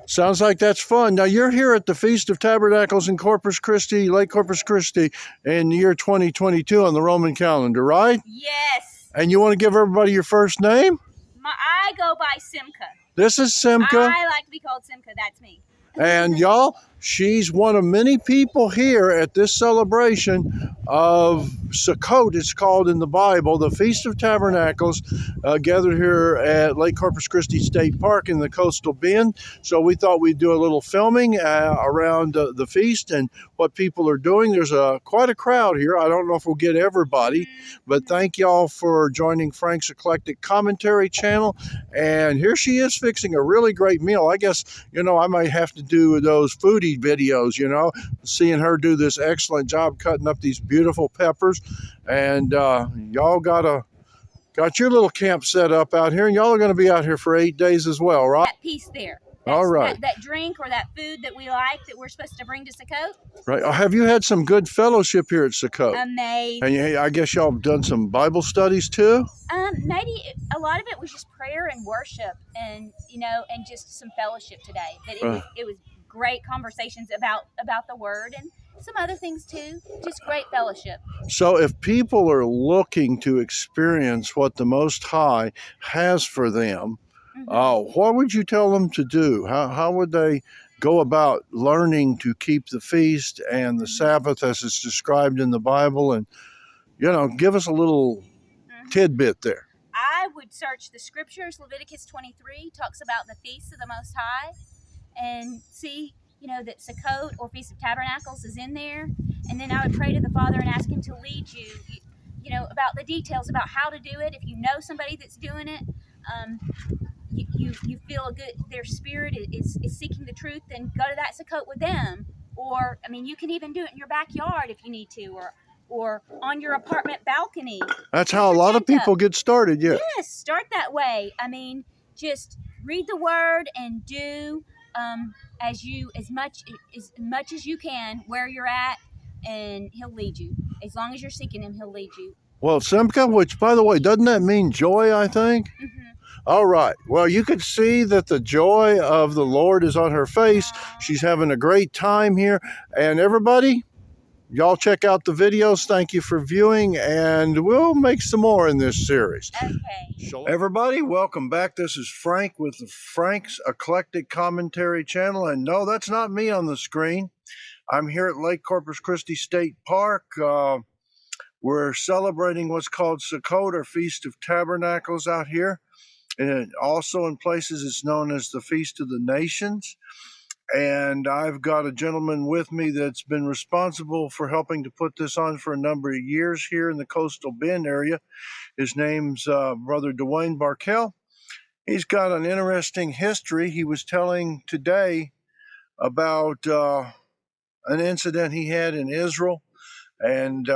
Sounds like that's fun. Now, you're here at the Feast of Tabernacles in Corpus Christi, Lake Corpus Christi, in the year 2022 on the Roman calendar, right? Yes. And you want to give everybody your first name? I go by Simca. This is Simca. I like to be called Simca. That's me. And y'all, she's one of many people here at this celebration of Sukkot, it's called in the Bible, the Feast of Tabernacles, gathered here at Lake Corpus Christi State Park in the Coastal Bend. So we thought we'd do a little filming around the feast and what people are doing. There's quite a crowd here. I don't know if we'll get everybody, but thank y'all for joining Frank's Eclectic Commentary channel. And here she is fixing a really great meal. I guess, I might have to do those foodie videos, seeing her do this excellent job cutting up these beautiful peppers. And y'all got your little camp set up out here, and y'all are going to be out here for 8 days as well, right? That piece there. All right. That drink or that food that we like that we're supposed to bring to Sukkot. Right. Have you had some good fellowship here at Sukkot? Amazing. And I guess y'all have done some Bible studies too? Maybe a lot of it was just prayer and worship and, and just some fellowship today. But it was great conversations about the word and some other things too. Just great fellowship. So if people are looking to experience what the Most High has for them, what would you tell them to do? How would they go about learning to keep the feast and the Sabbath as it's described in the Bible? And, give us a little tidbit there. I would search the scriptures. Leviticus 23 talks about the feasts of the Most High and see, that Sukkot or Feast of Tabernacles is in there. And then I would pray to the Father and ask him to lead you, about the details about how to do it. If you know somebody that's doing it, you feel their spirit is seeking the truth, then go to that Sukkot with them. Or, you can even do it in your backyard if you need to, or on your apartment balcony. That's how a lot of people get started, yeah. Yes, start that way. Just read the word and do as much as you can where you're at, and he'll lead you. As long as you're seeking him, he'll lead you. Well, Simca, which, by the way, doesn't that mean joy, I think? All right. Well, you could see that the joy of the Lord is on her face. She's having a great time here. And everybody, y'all check out the videos. Thank you for viewing, and we'll make some more in this series. Okay. Everybody, welcome back. This is Frank with the Frank's Eclectic Commentary channel. And no, that's not me on the screen. I'm here at Lake Corpus Christi State Park. We're celebrating what's called Sukkot, or Feast of Tabernacles out here. And also in places it's known as the Feast of the Nations. And I've got a gentleman with me that's been responsible for helping to put this on for a number of years here in the Coastal Bend area. His name's Brother Dwayne Barkell. He's got an interesting history. He was telling today about an incident he had in Israel, and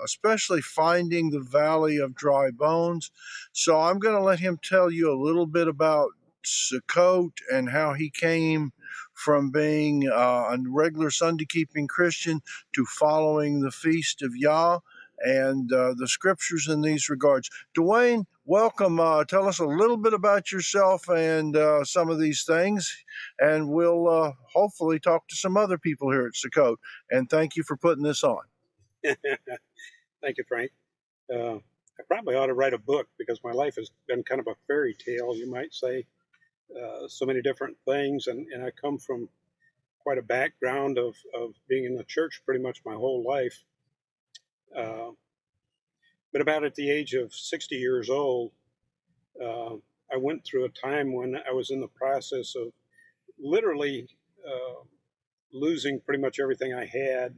especially finding the Valley of Dry Bones. So I'm going to let him tell you a little bit about Sukkot and how he came from being a regular Sunday-keeping Christian to following the Feast of Yah and the scriptures in these regards. Dwayne, welcome. Tell us a little bit about yourself and some of these things, and we'll hopefully talk to some other people here at Sukkot. And thank you for putting this on. Thank you, Frank. I probably ought to write a book, because my life has been kind of a fairy tale, you might say. So many different things, and I come from quite a background of being in the church pretty much my whole life. But about at the age of 60 years old, I went through a time when I was in the process of literally losing pretty much everything I had.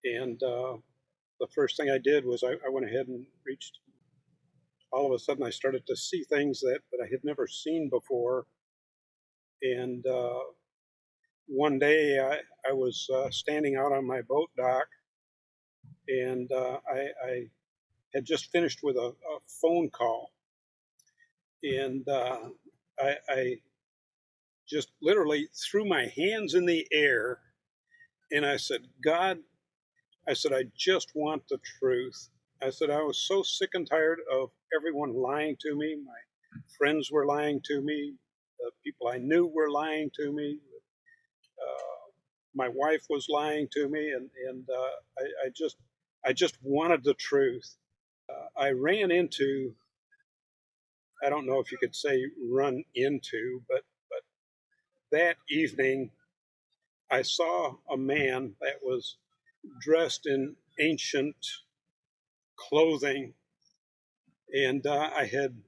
And the first thing I did was I went ahead and reached. All of a sudden, I started to see things that I had never seen before. And one day, I was standing out on my boat dock, and I had just finished with a phone call. And I just literally threw my hands in the air, and I said, God, I said, I just want the truth. I said, I was so sick and tired of everyone lying to me. My friends were lying to me. the people I knew were lying to me. My wife was lying to me, and I just wanted the truth. I ran into, I don't know if you could say run into, but that evening I saw a man that was dressed in ancient clothing, and I had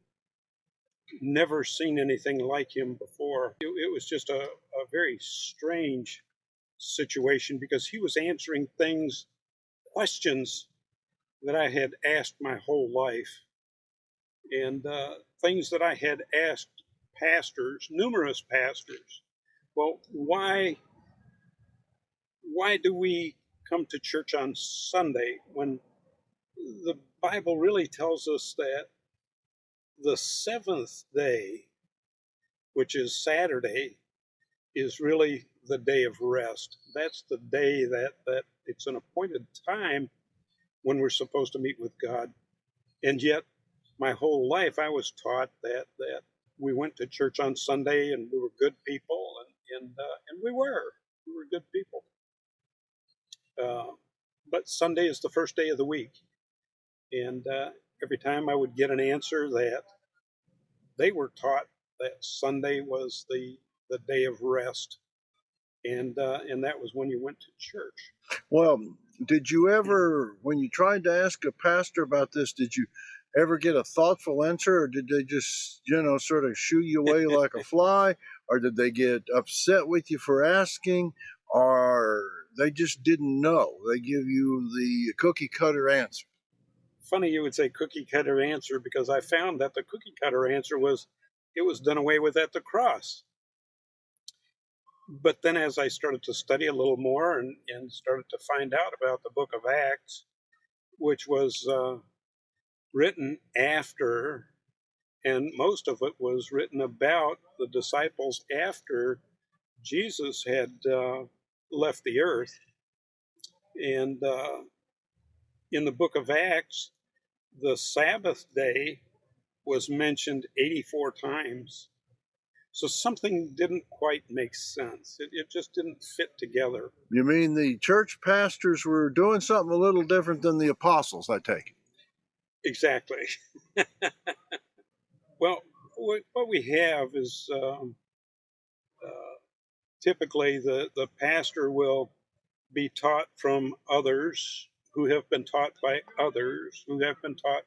never seen anything like him before. It was just a very strange situation because he was answering questions that I had asked my whole life, and things that I had asked pastors, numerous pastors. Well, why do we come to church on Sunday when the Bible really tells us that the seventh day, which is Saturday, is really the day of rest? That's the day that it's an appointed time when we're supposed to meet with God. And yet, my whole life, I was taught that we went to church on Sunday and we were good people, and we were good people. But Sunday is the first day of the week, and every time I would get an answer that they were taught that Sunday was the day of rest, and that was when you went to church. Well, did you ever, when you tried to ask a pastor about this, did you ever get a thoughtful answer, or did they just, sort of shoo you away like a fly, or did they get upset with you for asking, or they just didn't know? They give you the cookie cutter answer. Funny you would say cookie cutter answer, because I found that the cookie cutter answer was it was done away with at the cross. But then as I started to study a little more and started to find out about the book of Acts, which was written after, and most of it was written about the disciples after Jesus had left the earth. And in the book of Acts, the Sabbath day was mentioned 84 times. So something didn't quite make sense. It just didn't fit together. You mean the church pastors were doing something a little different than the apostles, I take it? Exactly. Well, what we have is typically the pastor will be taught from others who have been taught by others who have been taught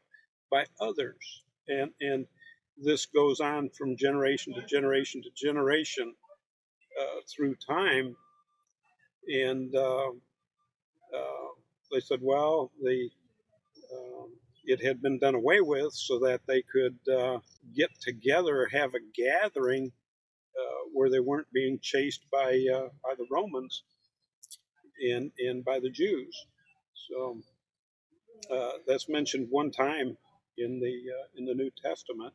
by others. And this goes on from generation to generation to generation through time. And they said, well, it had been done away with so that they could get together, have a gathering where they weren't being chased by the Romans and by the Jews. So that's mentioned one time in the New Testament,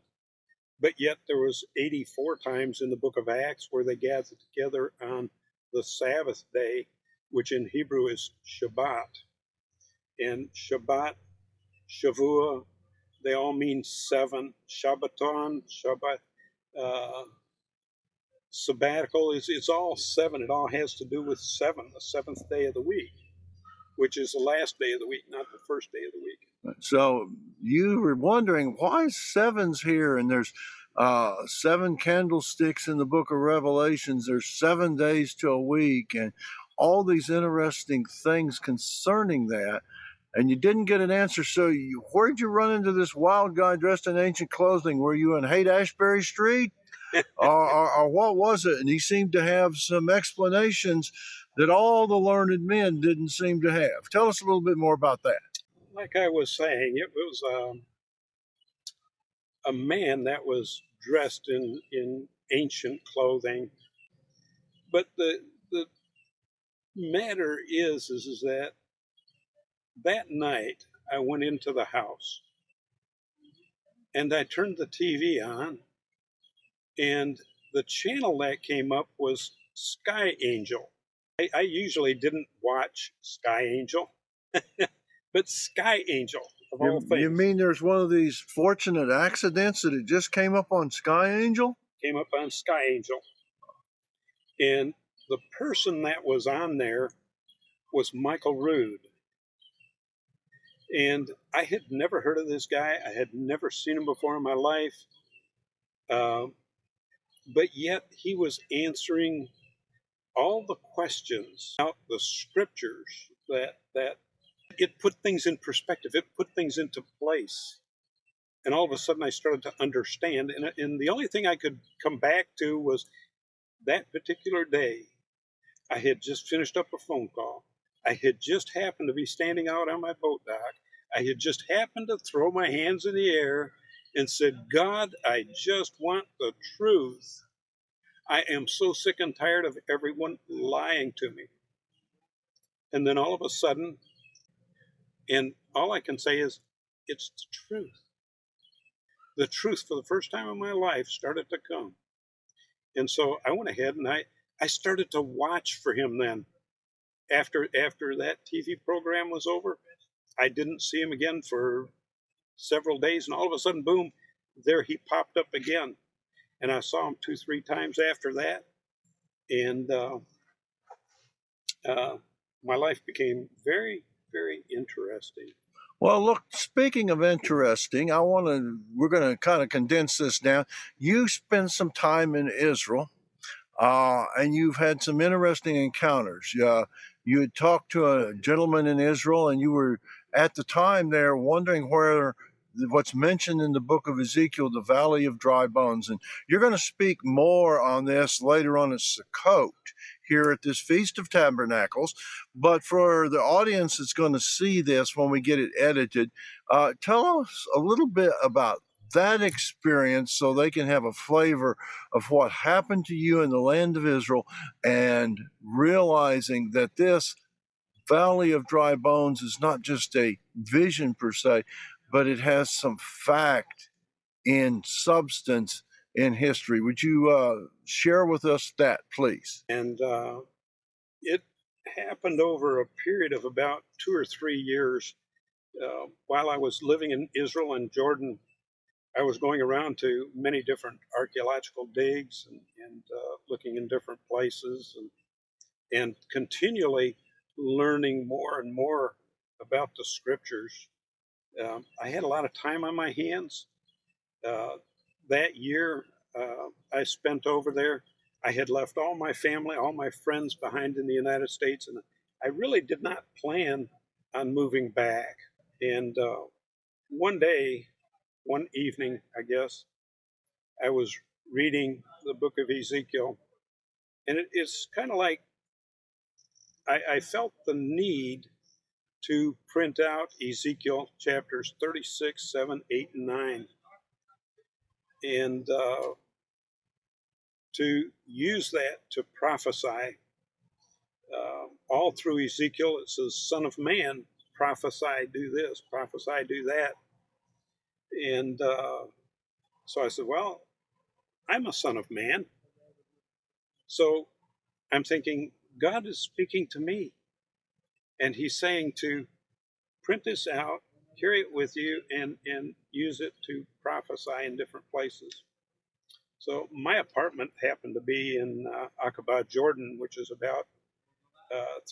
but yet there was 84 times in the book of Acts where they gathered together on the Sabbath day, which in Hebrew is Shabbat. And Shabbat, Shavua, they all mean seven. Shabbaton, Shabbat, sabbatical, it's all seven. It all has to do with seven, the seventh day of the week, which is the last day of the week, not the first day of the week. So you were wondering why seven's here, and there's 7 candlesticks in the book of Revelations. There's 7 days to a week, and all these interesting things concerning that. And you didn't get an answer. So where'd you run into this wild guy dressed in ancient clothing? Were you in Haight-Ashbury Street? or what was it? And he seemed to have some explanations that all the learned men didn't seem to have. Tell us a little bit more about that. Like I was saying, it was a man that was dressed in ancient clothing. But the matter is that night I went into the house and I turned the TV on, and the channel that came up was Sky Angel. I usually didn't watch Sky Angel, but Sky Angel, of all things. You mean there's one of these fortunate accidents that it just came up on Sky Angel? came up on Sky Angel. And the person that was on there was Michael Rood. And I had never heard of this guy. I had never seen him before in my life. But yet he was answering all the questions about the scriptures that it put things in perspective. It put things into place. And all of a sudden I started to understand. And the only thing I could come back to was that particular day. I had just finished up a phone call. I had just happened to be standing out on my boat dock. I had just happened to throw my hands in the air and said, God, I just want the truth. I am so sick and tired of everyone lying to me. And then all of a sudden, and all I can say is, it's the truth. The truth for the first time in my life started to come. And so I went ahead and I started to watch for him then. After that TV program was over, I didn't see him again for several days. And all of a sudden, boom, there he popped up again. And I saw him 2-3 times after that. And my life became very, very interesting. Well, look, speaking of interesting, we're going to kind of condense this down. You spent some time in Israel, and you've had some interesting encounters. You had talked to a gentleman in Israel, and you were at the time there wondering where what's mentioned in the book of Ezekiel, the valley of dry bones. And you're going to speak more on this later on at Sukkot here at this Feast of Tabernacles. But for the audience that's going to see this when we get it edited, tell us a little bit about that experience so they can have a flavor of what happened to you in the land of Israel, and realizing that this valley of dry bones is not just a vision per se, but it has some fact in substance in history. Would you share with us that, please? And it happened over a period of about 2 or 3 years. While I was living in Israel and Jordan, I was going around to many different archaeological digs and looking in different places and continually learning more and more about the scriptures. I had a lot of time on my hands. That year I spent over there, I had left all my family, all my friends behind in the United States, and I really did not plan on moving back. And one evening, I guess, I was reading the book of Ezekiel, and it's kind of like I felt the need to print out Ezekiel chapters 36, 7, 8, and 9, and to use that to prophesy. All through Ezekiel, it says, Son of man, prophesy, do this, prophesy, do that. And so I said, well, I'm a son of man. So I'm thinking, God is speaking to me. And he's saying to print this out, carry it with you, and use it to prophesy in different places. So my apartment happened to be in Aqaba, Jordan, which is about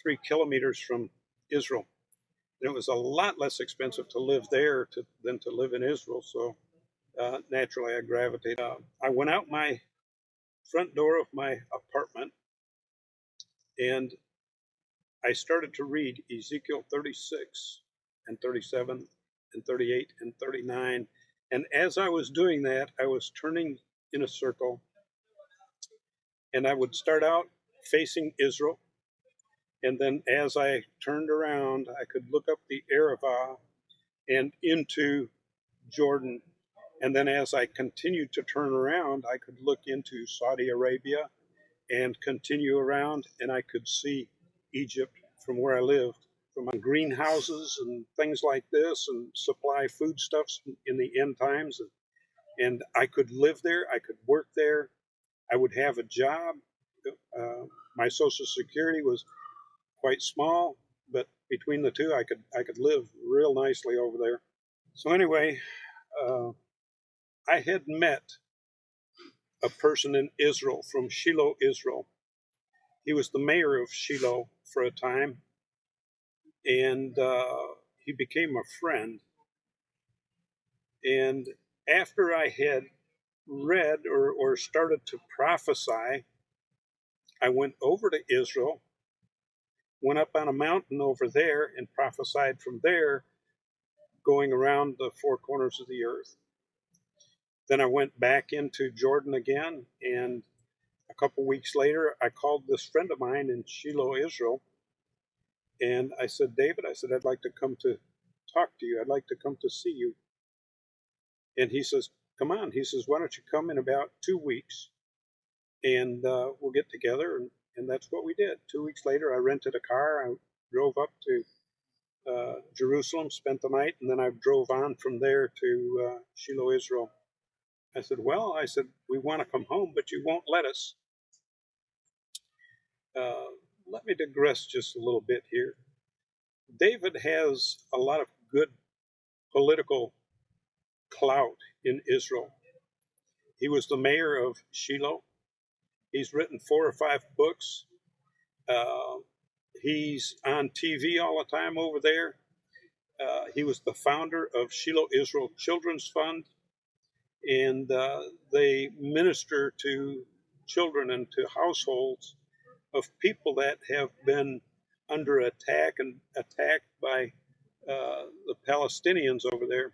3 kilometers from Israel. And it was a lot less expensive to live there than to live in Israel. So naturally, I gravitated. I went out my front door of my apartment, and I started to read Ezekiel 36 and 37 and 38 and 39. And as I was doing that, I was turning in a circle, and I would start out facing Israel. And then as I turned around, I could look up the Arava and into Jordan. And then as I continued to turn around, I could look into Saudi Arabia and continue around, and I could see Egypt from where I lived, from my greenhouses and things like this, and supply foodstuffs in the end times. And I could live there, I could work there, I would have a job. My Social Security was quite small, but between the two, I could live real nicely over there. So anyway, I had met a person in Israel, from Shiloh, Israel. He was the mayor of Shiloh for a time, and he became a friend. And after I had read or started to prophesy, I went over to Israel, went up on a mountain over there, and prophesied from there, going around the four corners of the earth. Then I went back into Jordan again, and a couple weeks later, I called this friend of mine in Shiloh, Israel, and I said, David, I said, I'd like to come to talk to you. I'd like to come to see you. And he says, come on. He says, why don't you come in about 2 weeks, and we'll get together. And that's what we did. 2 weeks later, I rented a car. I drove up to Jerusalem, spent the night, and then I drove on from there to Shiloh, Israel. I said, well, I said, we want to come home, but you won't let us. Let me digress just a little bit here. David has a lot of good political clout in Israel. He was the mayor of Shiloh. He's written 4 or 5 books. He's on TV all the time over there. He was the founder of Shiloh Israel Children's Fund, and they minister to children and to households of people that have been under attack and attacked by the Palestinians over there.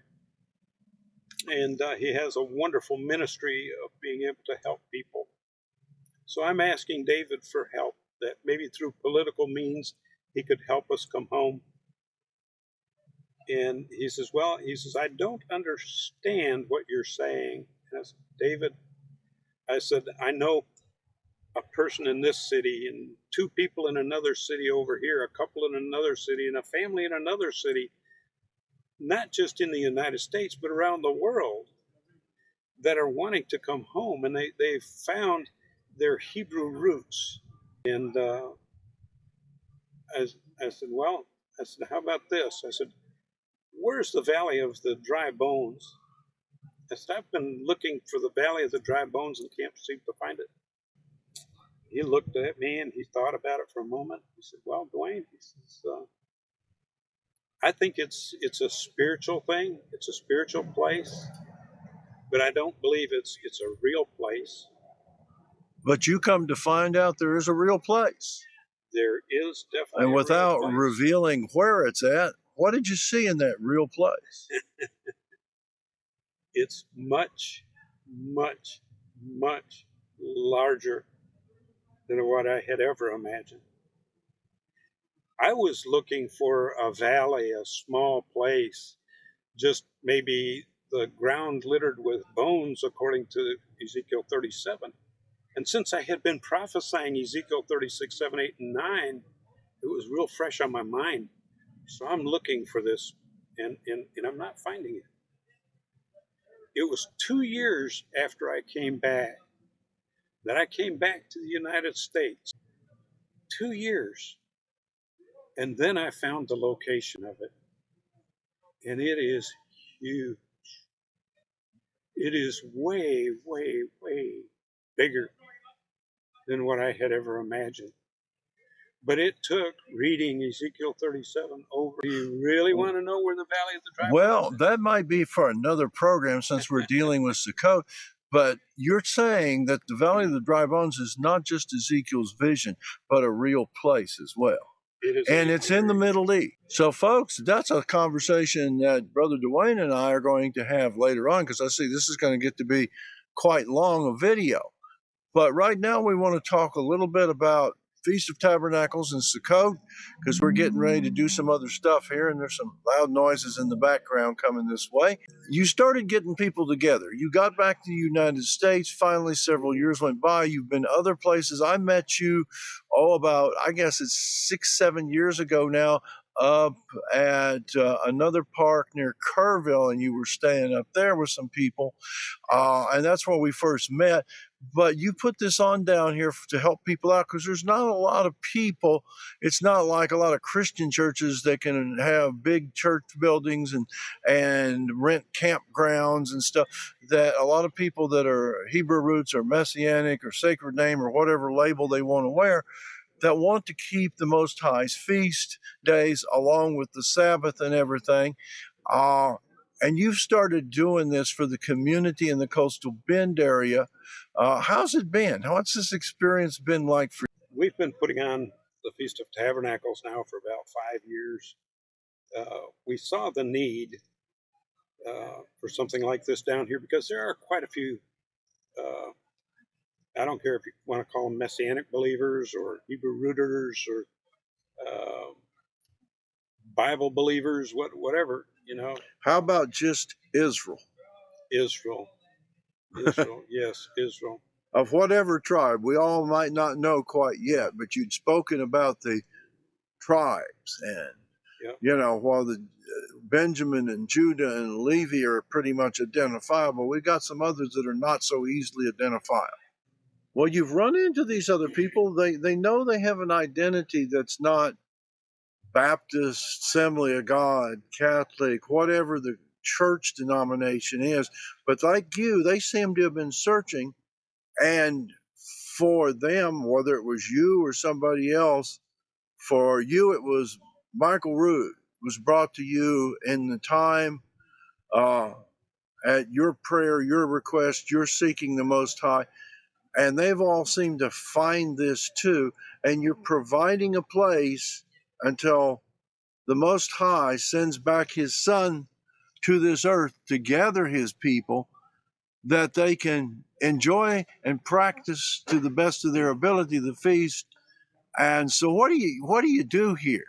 And he has a wonderful ministry of being able to help people. So I'm asking David for help, that maybe through political means he could help us come home. And he says, well, he says, I don't understand what you're saying. And I said, David, I said, I know a person in this city and 2 people in another city over here, a couple in another city, and a family in another city, not just in the United States, but around the world, that are wanting to come home, and they've found their Hebrew roots. And I said, well, I said, how about this? I said, where's the valley of the dry bones? I said, I've been looking for the valley of the dry bones and can't seem to find it. He looked at me and he thought about it for a moment. He said, well, Dwayne, he says, I think it's a spiritual thing. It's a spiritual place, but I don't believe it's a real place. But you come to find out there is a real place. There is definitely And a without real place. revealing where it's at, what did you see in that real place? It's much, much, much larger than what I had ever imagined. I was looking for a valley, a small place, just maybe the ground littered with bones, according to Ezekiel 37. And since I had been prophesying Ezekiel 36, 7, 8, and 9, it was real fresh on my mind. So I'm looking for this, and I'm not finding it. It was 2 years after I came back that I came back to the United States. 2 years. And then I found the location of it. And it is huge. It is way, way, way bigger than what I had ever imagined. But it took reading Ezekiel 37 over. Do you really want to know where the Valley of the Dry Bones Well, is? that might be for another program since we're dealing with Sukkot. But you're saying that the Valley of the Dry Bones is not just Ezekiel's vision, but a real place as well. It is And it's in the Middle East. So, folks, that's a conversation that Brother Dwayne and I are going to have later on, because I see this is going to get to be quite long a video. But right now we want to talk a little bit about Feast of Tabernacles and Sukkot, because we're getting ready to do some other stuff here, and there's some loud noises in the background coming this way. You started getting people together. You got back to the United States. Finally, several years went by. You've been other places. I met you, about, I guess it's 6, 7 years ago now, up at another park near Kerrville, and you were staying up there with some people, and that's where we first met. But you put this on down here to help people out because there's not a lot of people. It's not like a lot of Christian churches that can have big church buildings and rent campgrounds and stuff. That a lot of people that are Hebrew roots or Messianic or Sacred Name or whatever label they want to wear, that want to keep the Most High's feast days along with the Sabbath and everything. And you've started doing this for the community in the Coastal Bend area. How's it been? What's this experience been like for you? We've been putting on the Feast of Tabernacles now for about 5 years. We saw the need for something like this down here because there are quite a few, I don't care if you want to call them Messianic believers or Hebrew rooters or Bible believers, whatever, How about just Israel? Israel, yes, Israel. Of whatever tribe, we all might not know quite yet, but you'd spoken about the tribes, and Yep. while the Benjamin and Judah and Levi are pretty much identifiable, we got some others that are not so easily identifiable. Well, you've run into these other people. They know they have an identity that's not Baptist, Assembly of God, Catholic, whatever the church denomination is. But like you, they seem to have been searching. And for them, whether it was you or somebody else, for you it was Michael Rood was brought to you in the time at your prayer, your request, you're seeking the Most High. And they've all seemed to find this too. And you're providing a place until the Most High sends back his Son to this earth to gather his people, that they can enjoy and practice to the best of their ability the feast. And so what do you do here?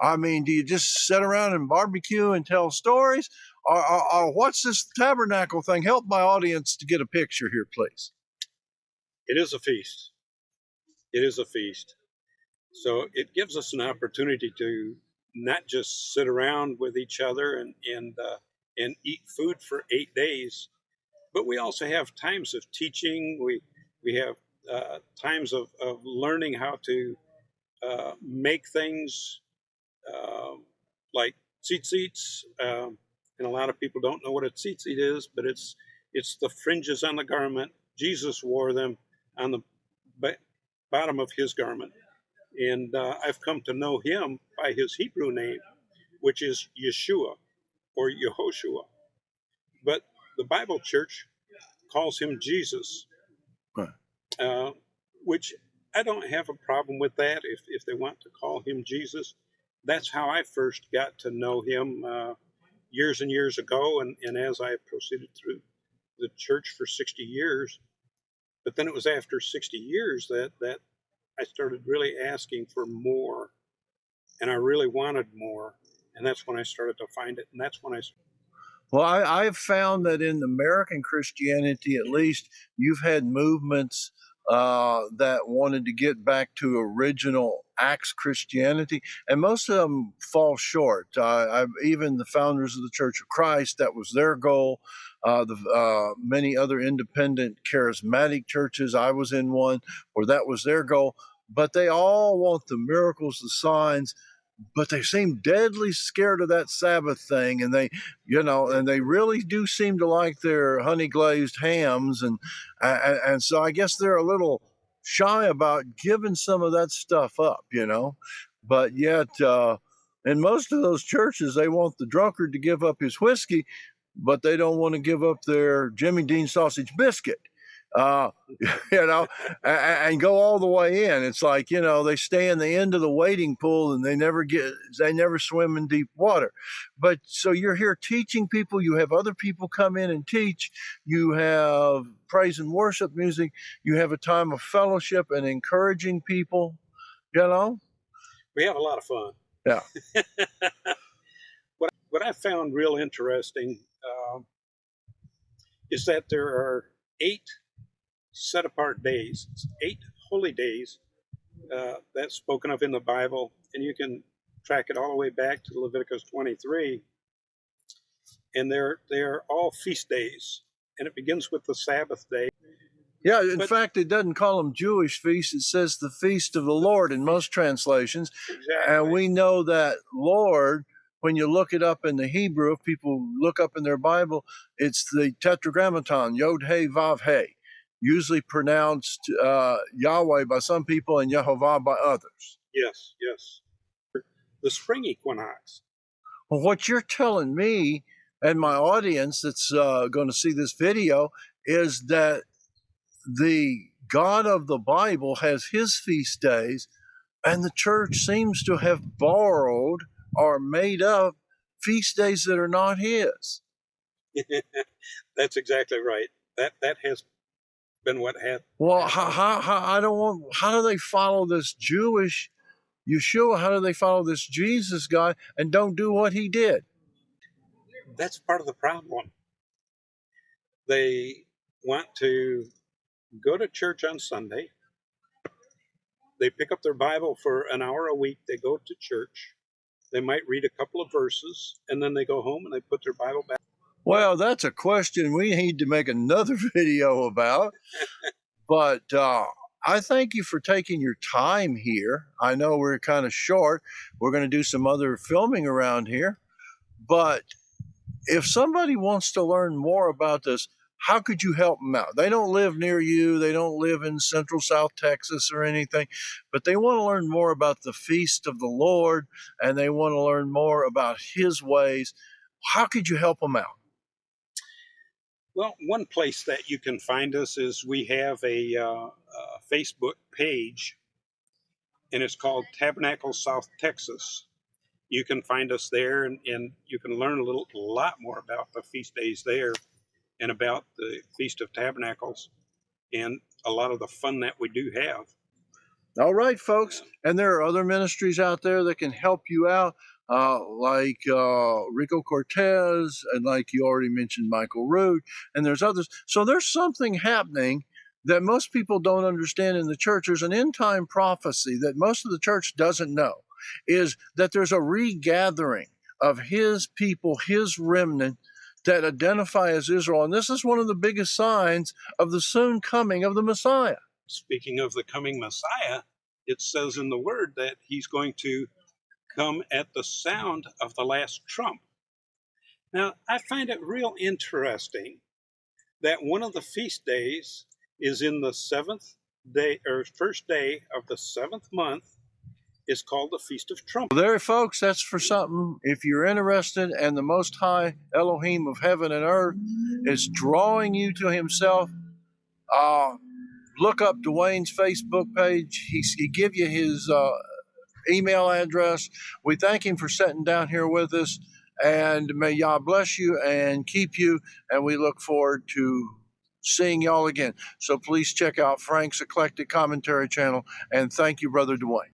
I mean, do you just sit around and barbecue and tell stories? Or what's this tabernacle thing? Help my audience to get a picture here, please. It is a feast. It is a feast. So it gives us an opportunity to not just sit around with each other and eat food for 8 days, but we also have times of teaching. We have times of learning how to make things like tzitzits. And a lot of people don't know what a tzitzit is, but it's the fringes on the garment. Jesus wore them on the bottom of his garment. And I've come to know him by his Hebrew name, which is Yeshua or Yehoshua. But the Bible Church calls him Jesus, Right. Which I don't have a problem with that if they want to call him Jesus. That's how I first got to know him years and years ago, and as I proceeded through the church for 60 years. But then it was after 60 years that I started really asking for more, and I really wanted more, and that's when I started to find it, and that's when I. Well, I've found that in American Christianity, at least, you've had movements that wanted to get back to original Acts Christianity, and most of them fall short. Even the founders of the Church of Christ, that was their goal. Many other independent charismatic churches, I was in one, where that was their goal. But they all want the miracles, the signs, but they seem deadly scared of that Sabbath thing, and they really do seem to like their honey glazed hams, and so I guess they're a little shy about giving some of that stuff up, But yet, in most of those churches, they want the drunkard to give up his whiskey, but they don't want to give up their Jimmy Dean sausage biscuit. uh, and go all the way in. It's like, they stay in the end of the wading pool and they never swim in deep water. But so you're here teaching people, you have other people come in and teach, you have praise and worship music, you have a time of fellowship and encouraging people, We have a lot of fun. Yeah. What I found real interesting is that there are 8 set apart days, 8 holy days that's spoken of in the Bible, and you can track it all the way back to Leviticus 23, and they're all feast days, and it begins with the Sabbath day. Yeah, in fact, it doesn't call them Jewish feasts. It says the feast of the Lord in most translations. Exactly. And we know that Lord, when you look it up in the Hebrew, if people look up in their Bible, it's the Tetragrammaton, Yod He Vav He, usually pronounced Yahweh by some people and Yehovah by others. Yes, yes. The spring equinox. Well, what you're telling me and my audience that's going to see this video is that the God of the Bible has his feast days, and the church seems to have borrowed or made up feast days that are not his. That's exactly right. That has been what happened. Well, how do they follow this Jewish Yeshua? How do they follow this Jesus guy and don't do what he did? That's part of the problem. They want to go to church on Sunday. They pick up their Bible for an hour a week. They go to church. They might read a couple of verses, and then they go home and they put their Bible back. Well, that's a question we need to make another video about. But I thank you for taking your time here. I know we're kind of short. We're going to do some other filming around here. But if somebody wants to learn more about this, how could you help them out? They don't live near you. They don't live in Central South Texas or anything, but they want to learn more about the feast of the Lord, and they want to learn more about his ways. How could you help them out? Well, one place that you can find us is we have a Facebook page, and it's called Tabernacles South Texas. You can find us there, and you can learn a lot more about the feast days there and about the Feast of Tabernacles and a lot of the fun that we do have. All right, folks. And there are other ministries out there that can help you out, like Rico Cortez, and like you already mentioned, Michael Rood, and there's others. So there's something happening that most people don't understand in the church. There's an end-time prophecy that most of the church doesn't know, is that there's a regathering of his people, his remnant, that identify as Israel. And this is one of the biggest signs of the soon coming of the Messiah. Speaking of the coming Messiah, it says in the Word that he's going to come at the sound of the last trump. Now, I find it real interesting that one of the feast days is in the seventh day, or first day of the seventh month, is called the Feast of Trumpets. Well, there, folks, that's for something. If you're interested and the Most High Elohim of heaven and earth is drawing you to himself, look up Dwayne's Facebook page. He give you his email address. We thank him for sitting down here with us, and may Yah bless you and keep you, and we look forward to seeing y'all again. So please check out Frank's Eclectic Commentary channel, and thank you, Brother Dwayne.